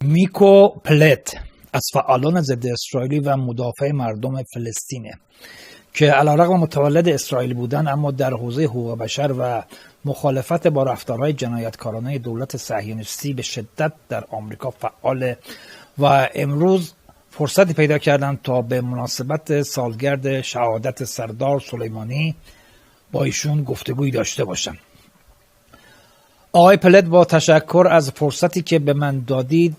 میکو از فعالان ضد اسرائیلی و مدافع مردم فلسطینه که علیرغم متولد اسرائیل بودن اما در حوزه حقوق بشر و مخالفت با رفتارهای جنایتکارانه دولت صهیونیستی به شدت در آمریکا فعال و امروز فرصتی پیدا کردن تا به مناسبت سالگرد شهادت سردار سلیمانی با ایشون گفتگوی داشته باشم. آقای پلت، با تشکر از فرصتی که به من دادید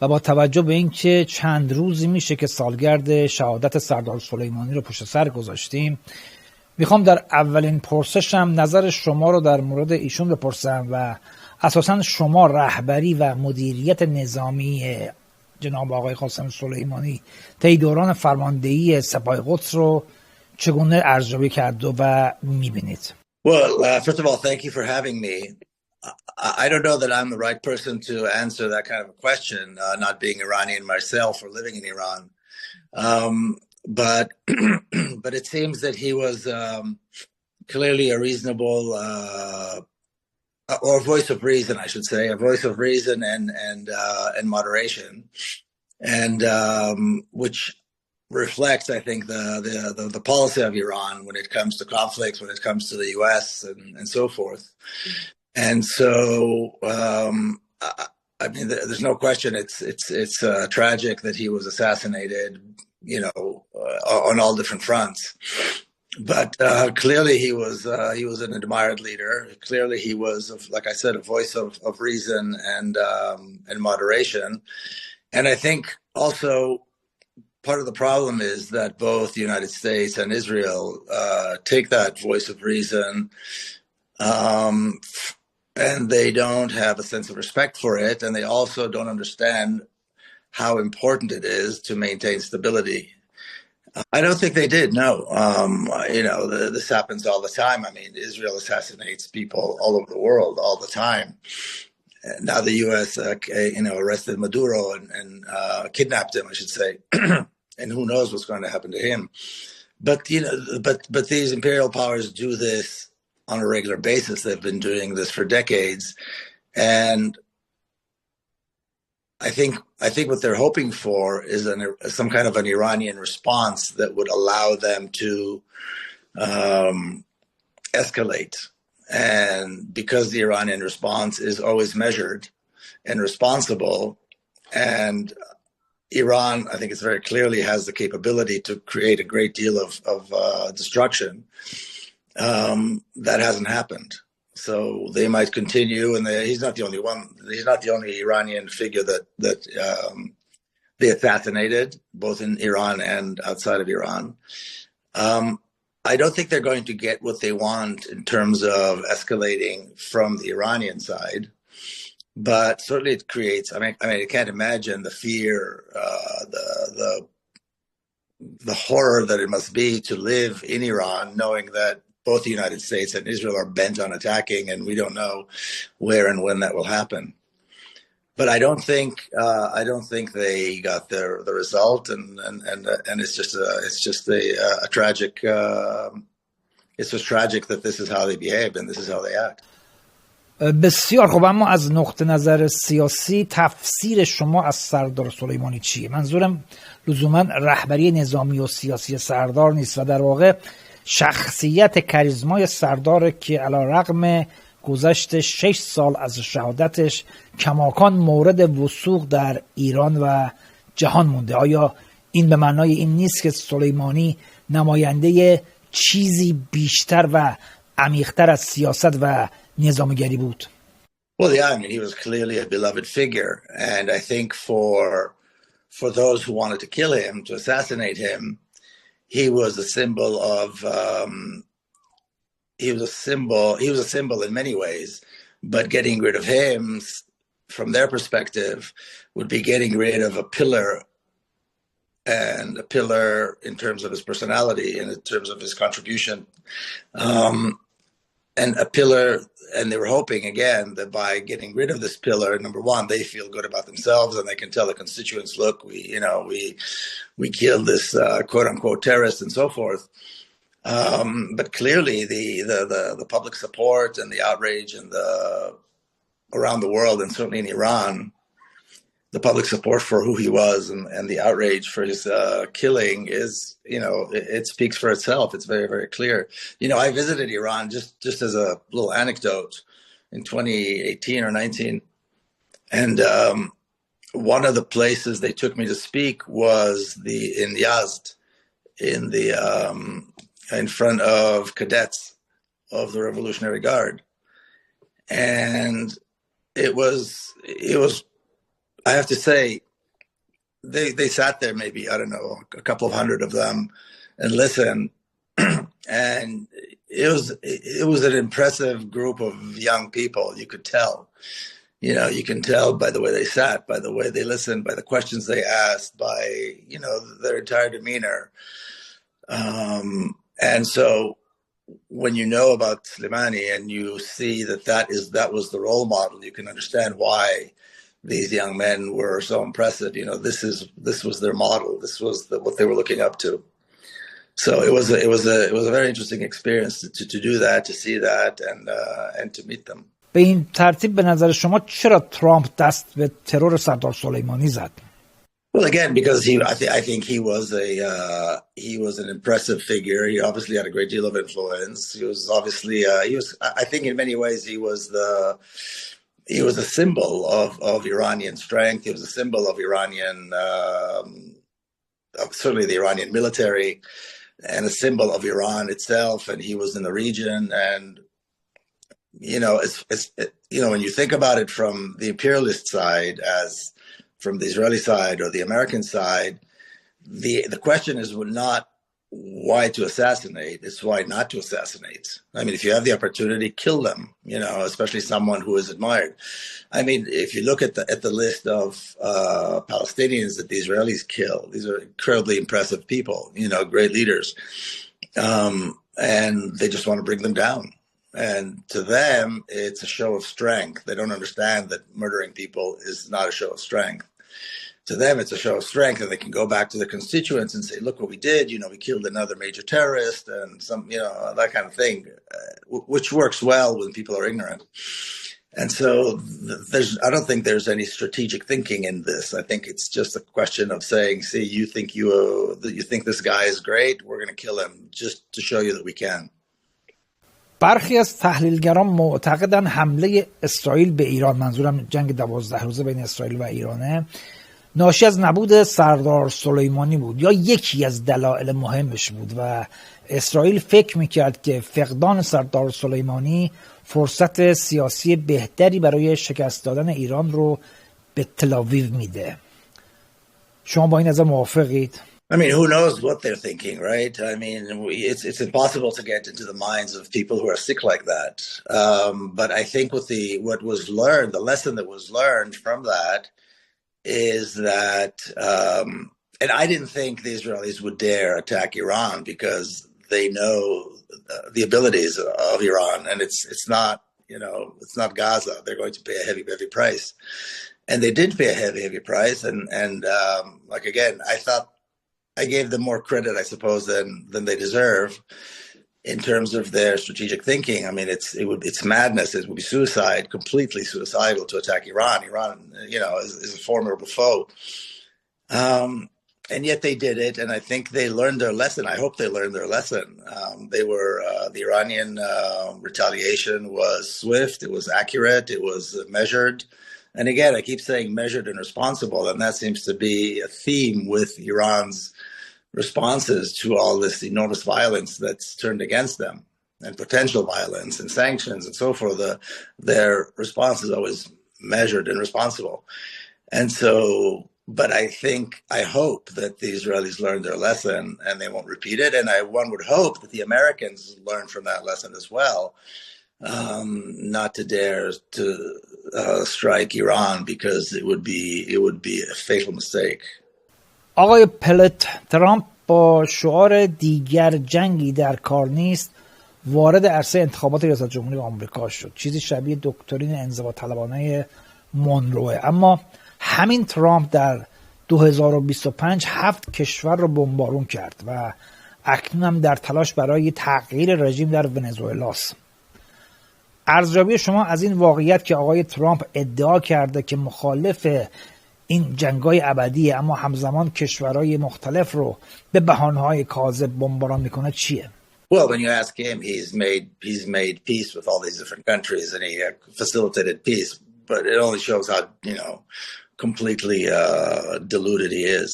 و با توجه به اینکه چند روزی میشه که سالگرد شهادت سردار سلیمانی رو پشت سر گذاشتیم، میخوام در اولین پرسشم نظر شما رو در مورد ایشون بپرسم و اساساً شما رهبری و مدیریت نظامی جناب آقای قاسم سلیمانی طی دوران فرماندهی سپاه قدس رو چگونه ارزیابی کرد و میبینید؟ Well, first of all, thank you for having me. I don't know that I'm the right person to answer that kind of a question, not being Iranian myself or living in Iran. But but it seems that he was clearly a reasonable or a voice of reason, I should say, a voice of reason and moderation, and which reflects, I think, the policy of Iran when it comes to conflicts, when it comes to the U.S. and so forth. And so, I mean, there's no question. It's tragic that he was assassinated, on all different fronts. But clearly, he was an admired leader. Clearly, he was, like I said, a voice of reason and moderation. And I think also part of the problem is that both the United States and Israel take that voice of reason. And they don't have a sense of respect for it, and they also don't understand how important it is to maintain stability. I don't think they did, no. This happens all the time. I mean, Israel assassinates people all over the world all the time. Now the U.S., arrested Maduro and kidnapped him, I should say, and who knows what's going to happen to him. But these imperial powers do this on a regular basis. They've been doing this for decades, and I think what they're hoping for is some kind of an Iranian response that would allow them to escalate. And because the Iranian response is always measured and responsible, and Iran, I think it's very clearly has the capability to create a great deal of destruction. That hasn't happened. So they might continue, and he's not the only one. He's not the only Iranian figure that they assassinated, both in Iran and outside of Iran. I don't think they're going to get what they want in terms of escalating from the Iranian side, but certainly it creates. I mean, I can't imagine the fear, the horror that it must be to live in Iran, knowing that both the United States and Israel are bent on attacking, and we don't know where and when that will happen. But I don't think they got the result, and it's just a tragic. It's just tragic that this is how they behave and this is how they act. بسیار خوب، اما از نقطه نظر سیاسی تفسیر شما از سردار سلیمانی چیه؟ منظورم لزوما رهبری نظامی و سیاسی سردار نیست و در واقع شخصیت کاریزمای سردار که علیرغم گذشت 6 سال از شهادتش کماکان مورد وثوق در ایران و جهان مونده. آیا این به معنای این نیست که سلیمانی نماینده چیزی بیشتر و عمیق‌تر از سیاست و نظامگری بود؟ Well, yeah, I mean, he was clearly a beloved figure, and I think for those who wanted to kill him, to assassinate him, he was a symbol of. He was a symbol in many ways, but getting rid of him, from their perspective, would be getting rid of a pillar, and a pillar in terms of his personality and in terms of his contribution, and a pillar. And they were hoping again that by getting rid of this pillar, number one, they feel good about themselves and they can tell the constituents, look, we killed this quote unquote terrorist and so forth. But clearly the public support and the outrage and around the world, and certainly in Iran, the public support for who he was and the outrage for his killing is, it speaks for itself. It's very, very clear. I visited Iran just as a little anecdote in 2018 or 19. And one of the places they took me to speak was in Yazd, in front of cadets of the Revolutionary Guard. And it was, I have to say, they sat there maybe, I don't know, a couple of hundred of them and listened. And it was an impressive group of young people. You could tell, you can tell by the way they sat, by the way they listened, by the questions they asked, by, their entire demeanor. And so when you know about Slimani and you see that was the role model, you can understand why these young men were so impressive. This was their model. This was what they were looking up to. So it was a very interesting experience to do that, to see that, and to meet them. به این ترتیب به نظر شما چرا ترامپ دست به ترور سردار سلیمانی زد؟ Well, again, because I think he was an impressive figure. He obviously had a great deal of influence. He was obviously I think in many ways he was a symbol of Iranian strength. He was a symbol of Iranian, certainly the Iranian military, and a symbol of Iran itself. And he was in the region. And when you think about it from the imperialist side, as from the Israeli side or the American side, the question is not why to assassinate, it's why not to assassinate. I mean, if you have the opportunity, kill them, especially someone who is admired. I mean, if you look at the list of Palestinians that the Israelis kill, these are incredibly impressive people, great leaders. And they just want to bring them down. And to them, it's a show of strength. They don't understand that murdering people is not a show of strength. To them, it's a show of strength, and they can go back to their constituents and say, look what we did, we killed another major terrorist and some, that kind of thing, which works well when people are ignorant. And so I don't think there's any strategic thinking in this. I think it's just a question of saying, see, you think this guy is great, we're going to kill him just to show you that we can. برخی از تحلیلگران معتقدن حمله اسرائیل به ایران، منظورم جنگ 12 روزه بین اسرائیل و ایرانه، ناشی از نبود سردار سلیمانی بود یا یکی از دلایل مهمش بود و اسرائیل فکر میکرد که فقدان سردار سلیمانی فرصت سیاسی بهتری برای شکست دادن ایران رو به تل‌آویو میده. شما با این نظر موافقید؟ I mean, who knows what they're thinking, right? I mean, it's impossible to get into the minds of people who are sick like that. But I think what was learned, the lesson that was learned from that is that, and I didn't think the Israelis would dare attack Iran because they know the abilities of Iran, and it's not, it's not Gaza. They're going to pay a heavy, heavy price. And they did pay a heavy, heavy price. And again, I thought, I gave them more credit, I suppose, than they deserve in terms of their strategic thinking. I mean, it's madness. It would be suicide, completely suicidal to attack Iran. Iran, is a formidable foe. And yet they did it, and I think they learned their lesson. I hope they learned their lesson. The Iranian retaliation was swift, it was accurate, it was measured. And again, I keep saying measured and responsible, and that seems to be a theme with Iran's responses to all this enormous violence that's turned against them, and potential violence and sanctions and so forth. Their response is always measured and responsible. And so, but I hope that the Israelis learned their lesson and they won't repeat it. And one would hope that the Americans learn from that lesson as well, not to dare to strike Iran, because it would be a fatal mistake. آقای پلت، ترامپ با شعار دیگر جنگی در کار نیست وارد عرصه انتخابات ریاست جمهوری آمریکا شد. چیزی شبیه دکترین انزوا طلبانه مونروه. اما همین ترامپ در 2025 7 کشور رو بمبارون کرد و اکنون هم در تلاش برای تغییر رژیم در ونزوئلاست. ارزیابی شما از این واقعیت که آقای ترامپ ادعا کرده که مخالف این جنگای ابدیه، اما همزمان کشورهای مختلف رو به بهانه‌های کاذب بمباران میکنه چیه؟ Well, when you ask him, he's made peace with all these different countries, and he facilitated peace. But it only shows how completely deluded he is.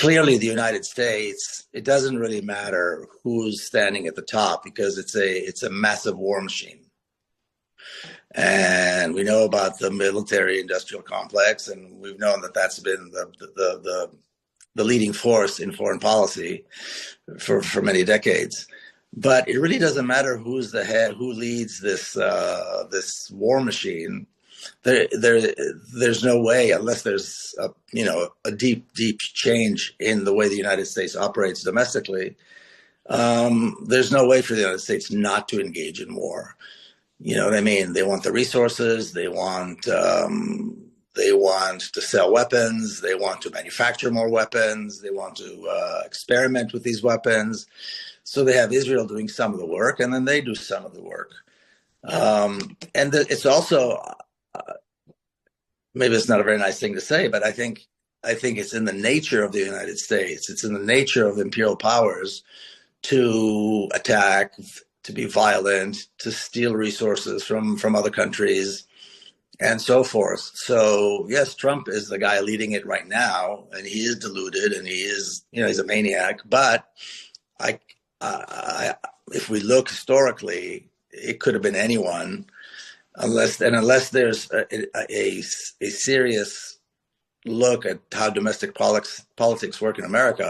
Clearly, the United States, it doesn't really matter who's standing at the top because it's a massive war machine. And we know about the military-industrial complex, and we've known that that's been the leading force in foreign policy for many decades. But it really doesn't matter who's the head, who leads this war machine. There's no way, unless there's a deep change in the way the United States operates domestically. There's no way for the United States not to engage in war. You know what I mean? They want the resources. They want to sell weapons. They want to manufacture more weapons. They want to experiment with these weapons. So they have Israel doing some of the work, and then they do some of the work. It's also, maybe it's not a very nice thing to say, but I think it's in the nature of the United States. It's in the nature of imperial powers to attack, to be violent, to steal resources from other countries, and so forth. So yes, Trump is the guy leading it right now, and he is deluded, and he is, he's a maniac. But if we look historically, it could have been anyone, unless there's a serious look at how domestic politics work in America.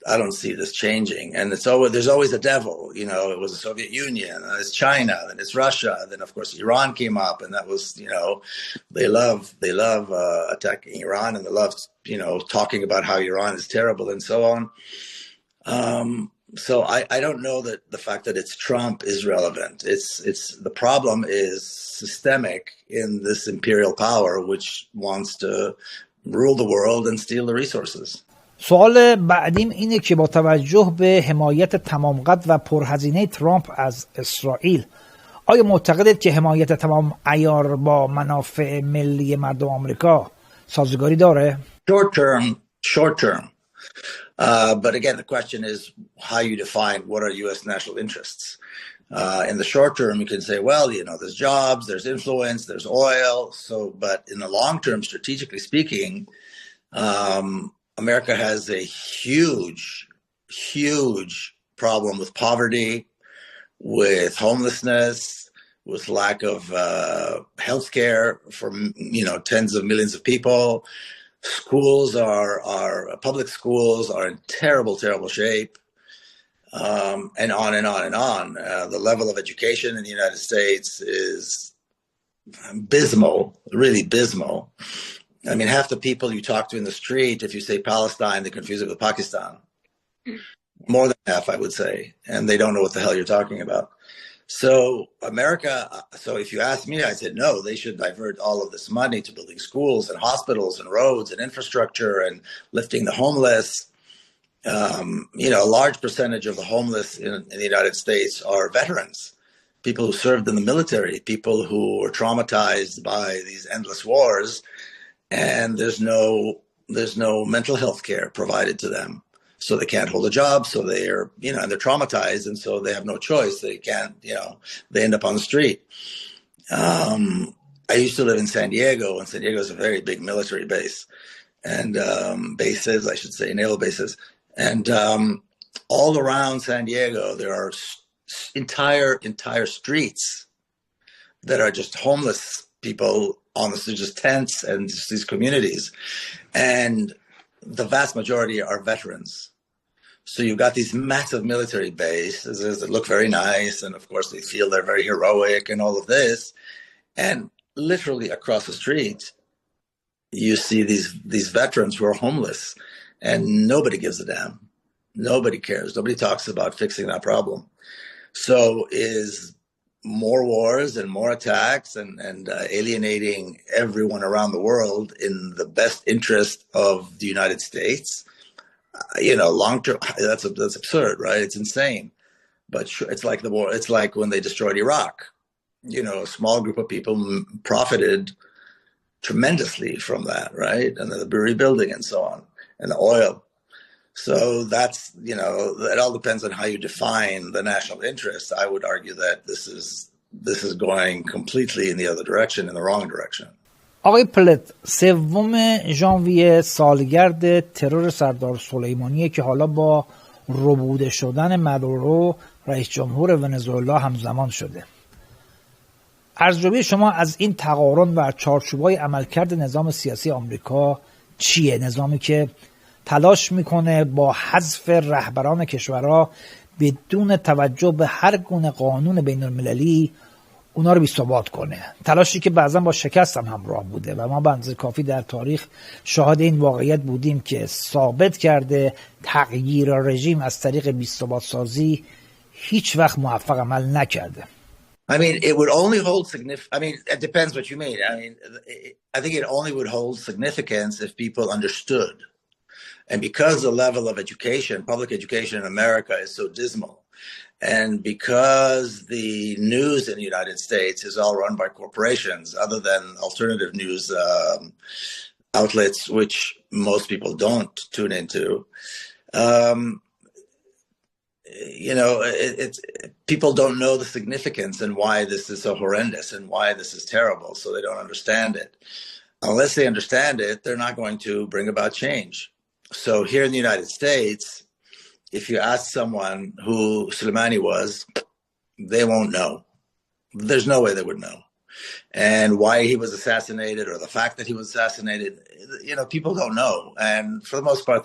I don't see this changing. And there's always a devil. It was the Soviet Union, and it's China, then it's Russia, then of course Iran came up, and that was, they love attacking Iran, and they love, talking about how Iran is terrible and so on. So I don't know that the fact that it's Trump is relevant. It's the problem is systemic in this imperial power, which wants to rule the world and steal the resources. سوال بعدیم اینه که با توجه به حمایت تمام قد و پرهزینه ترامپ از اسرائیل، آیا معتقدید که حمایت تمام عیار با منافع ملی مردم آمریکا سازگاری داره؟ Short term. But again, the question is how you define what are U.S. national interests. In the short term, you can say, well, there's jobs, there's influence, there's oil. But in the long term, strategically speaking, America has a huge problem with poverty, with homelessness, with lack of health care for tens of millions of people. Schools public schools are in terrible shape, and on and on and on. The level of education in the United States is abysmal, really abysmal. I mean, half the people you talk to in the street, if you say Palestine, they confuse it with Pakistan. More than half, I would say, and they don't know what the hell you're talking about. So if you ask me, I said, no, they should divert all of this money to building schools and hospitals and roads and infrastructure and lifting the homeless. A large percentage of the homeless in the United States are veterans, people who served in the military, people who were traumatized by these endless wars, and there's no mental health care provided to them. So they can't hold a job, so they're, and they're traumatized, and so they have no choice. They can't, they end up on the street. I used to live in San Diego, and San Diego is a very big military base, and bases, I should say, naval bases. And all around San Diego, there are entire streets that are just homeless people on the streets, just tents and just these communities. And the vast majority are veterans. So you've got these massive military bases that look very nice, and of course they feel they're very heroic and all of this. And literally across the street, you see these veterans who are homeless, and nobody gives a damn. Nobody cares. Nobody talks about fixing that problem. So is more wars and more attacks and alienating everyone around the world in the best interest of the United States? Long term, that's absurd, right? It's insane. But it's like the war. It's like when they destroyed Iraq. a small group of people profited tremendously from that, right? And the rebuilding and so on, and the oil. So that's, it all depends on how you define the national interest. I would argue that this is going completely in the other direction, in the wrong direction. آقای پلت، 3 ژانویه سالگرد ترور سردار سلیمانیه که حالا با ربوده شدن مادورو رئیس جمهور ونزوئلا همزمان شده. ارزیابی شما از این تقارن و چارچوبای عملکرد نظام سیاسی آمریکا چیه؟ نظامی که تلاش میکنه با حذف رهبران کشورها بدون توجه به هر گونه قانون بین المللی اونا رو بی‌ثبات کنه. تلاشی که بعضا با شکست هم همراه بوده و ما به اندازه کافی در تاریخ شاهد این واقعیت بودیم که ثابت کرده تغییر رژیم از طریق بی‌ثبات سازی هیچ وقت موفق عمل نکرده. I mean, it would only hold it depends what you mean. I think it only would hold significance if people understood. And because the level of education, public education in America is so dismal, and because the news in the United States is all run by corporations, other than alternative news outlets, which most people don't tune into, it's people don't know the significance and why this is so horrendous and why this is terrible, so they don't understand it. Unless they understand it, they're not going to bring about change. So here in the United States, if you ask someone who Soleimani was, they won't know. There's no way they would know. And why he was assassinated, or the fact that he was assassinated, people don't know. And for the most part,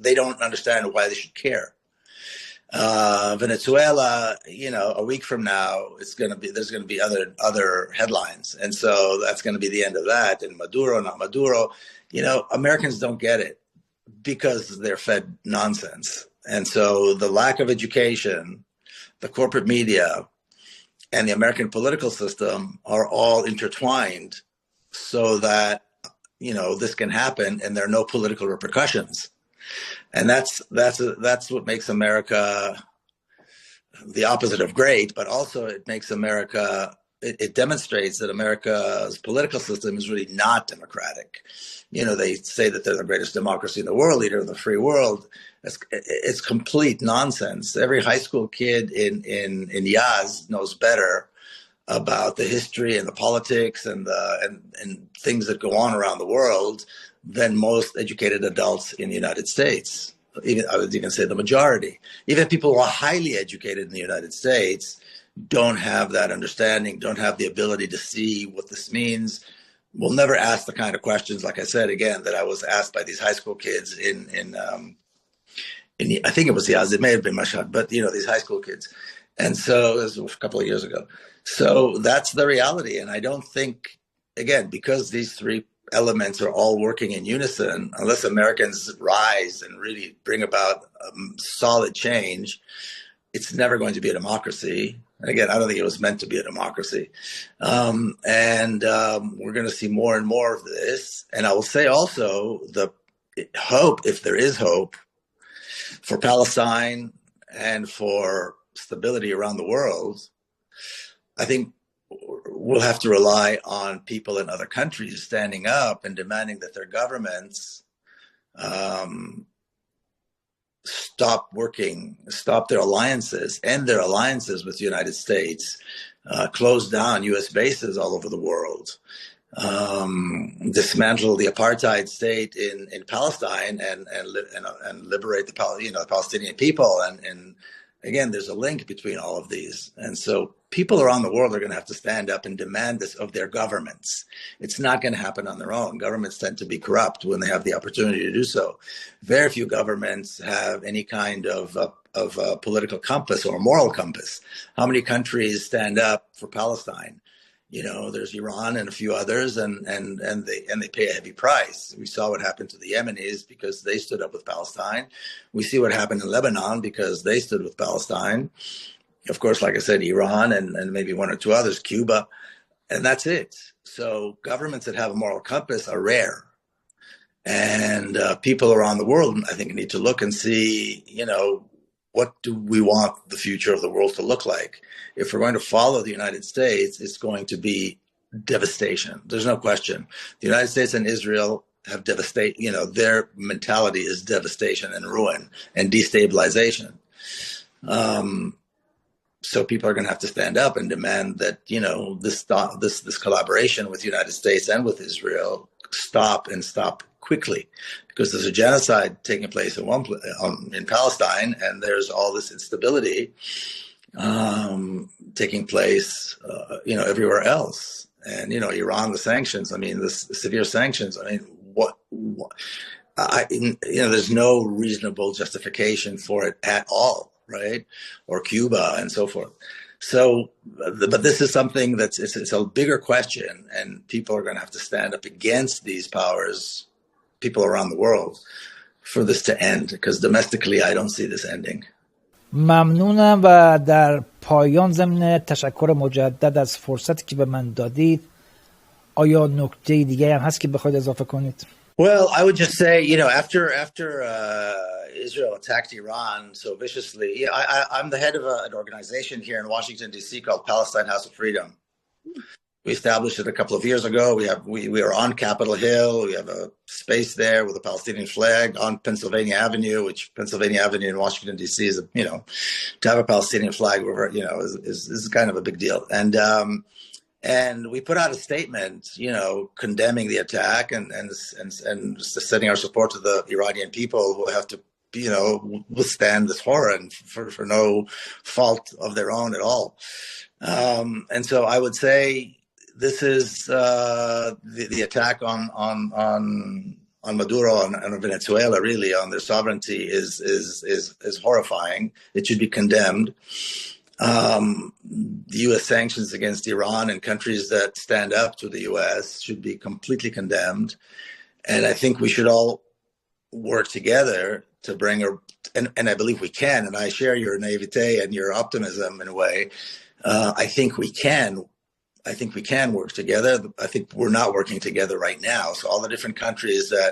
they don't understand why they should care. Venezuela, a week from now, there's going to be other headlines. And so that's going to be the end of that. And Maduro, not Maduro, Americans don't get it because they're fed nonsense. And so the lack of education, the corporate media, and the American political system are all intertwined so that, this can happen and there are no political repercussions. And that's what makes America the opposite of great, but also it makes America, it demonstrates that America's political system is really not democratic. They say that they're the greatest democracy in the world, leader of the free world. It's complete nonsense. Every high school kid in Yaz knows better about the history and the politics and things that go on around the world than most educated adults in the United States. I would even say the majority. Even people who are highly educated in the United States don't have that understanding, don't have the ability to see what this means. Will never ask the kind of questions, like I said again, that I was asked by these high school kids in I think it was Yaz, it may have been Mashhad, but these high school kids. And so this was a couple of years ago. So that's the reality. And I don't think, again, because these 3 elements are all working in unison, unless Americans rise and really bring about solid change, it's never going to be a democracy. And again, I don't think it was meant to be a democracy. We're going to see more and more of this. And I will say also the hope, if there is hope, for Palestine and for stability around the world, I think we'll have to rely on people in other countries standing up and demanding that their governments stop their alliances, end their alliances with the United States, close down U.S. bases all over the world, dismantle the apartheid state in Palestine and liberate the Palestinian people. And again, there's a link between all of these. And so people around the world are going to have to stand up and demand this of their governments. It's not going to happen on their own. Governments tend to be corrupt when they have the opportunity to do so. Very few governments have any kind of a political compass or a moral compass. How many countries stand up for Palestine? There's Iran and a few others, and they pay a heavy price. We saw what happened to the Yemenis because they stood up with Palestine. We see what happened in Lebanon because they stood with Palestine. Of course, like I said, Iran and maybe 1 or 2 others, Cuba, and that's it. So governments that have a moral compass are rare. And people around the world, I think, need to look and see, what do we want the future of the world to look like? If we're going to follow the United States, it's going to be devastation. There's no question. The United States and Israel have their mentality is devastation and ruin and destabilization. So people are going to have to stand up and demand that, this collaboration with the United States and with Israel stop quickly, because there's a genocide taking place in Palestine, and there's all this instability taking place, everywhere else. And, Iran, the sanctions, the severe sanctions, there's no reasonable justification for it at all, right? Or Cuba and so forth. So, but this is something it's a bigger question, and people are going to have to stand up against these powers, people around the world, for this to end, because domestically I don't see this ending. ممنونم و در پایان ضمن تشکر مجدد از فرصتی که به من دادید، آیا نکته دیگه هم هست که بخواید اضافه کنید؟ Well, I would just say, after Israel attacked Iran so viciously, I'm the head of an organization here in Washington, D.C. called Palestine House of Freedom. We established it a couple of years ago. We are on Capitol Hill. We have a space there with a Palestinian flag on Pennsylvania Avenue, which Pennsylvania Avenue in Washington, D.C. is, to have a Palestinian flag, is kind of a big deal. And we put out a statement, condemning the attack and sending our support to the Iranian people who have to, withstand this horror and for no fault of their own at all. And so I would say this is the attack on Maduro and Venezuela, really, on their sovereignty is horrifying. It should be condemned. The U.S. sanctions against Iran and countries that stand up to the U.S. should be completely condemned. And I think we should all work together to bring and I believe we can, and I share your naivete and your optimism in a way. I think we can work together. I think we're not working together right now. So all the different countries that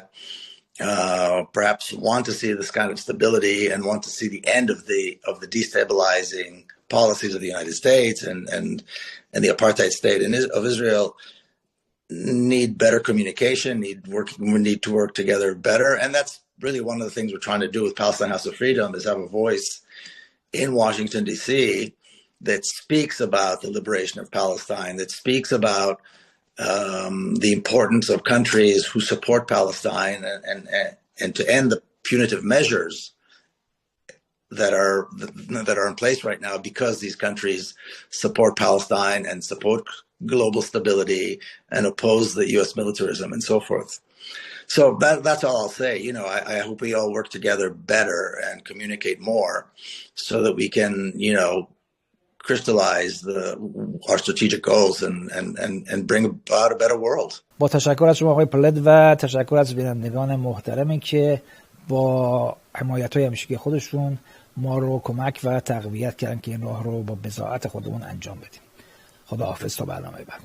perhaps want to see this kind of stability and want to see the end of the destabilizing policies of the United States and the apartheid state of Israel need better communication, we need to work together better. And that's really one of the things we're trying to do with Palestine House of Freedom, is have a voice in Washington, D.C. that speaks about the liberation of Palestine, that speaks about the importance of countries who support Palestine and to end the punitive measures that are in place right now, because these countries support Palestine and support global stability and oppose the U.S. militarism and so forth. So that's all I'll say. I hope we all work together better and communicate more so that we can, crystallize our strategic goals and bring about a better world. با تشکر از شما آقای پلد و تشکر از بینندگان محترمی که با حمایت‌های همیشگی خودشون ما رو کمک و تقویت کردن که این راه رو با بضاعت خودمون انجام بدیم. خداحافظ تا برنامه بعد.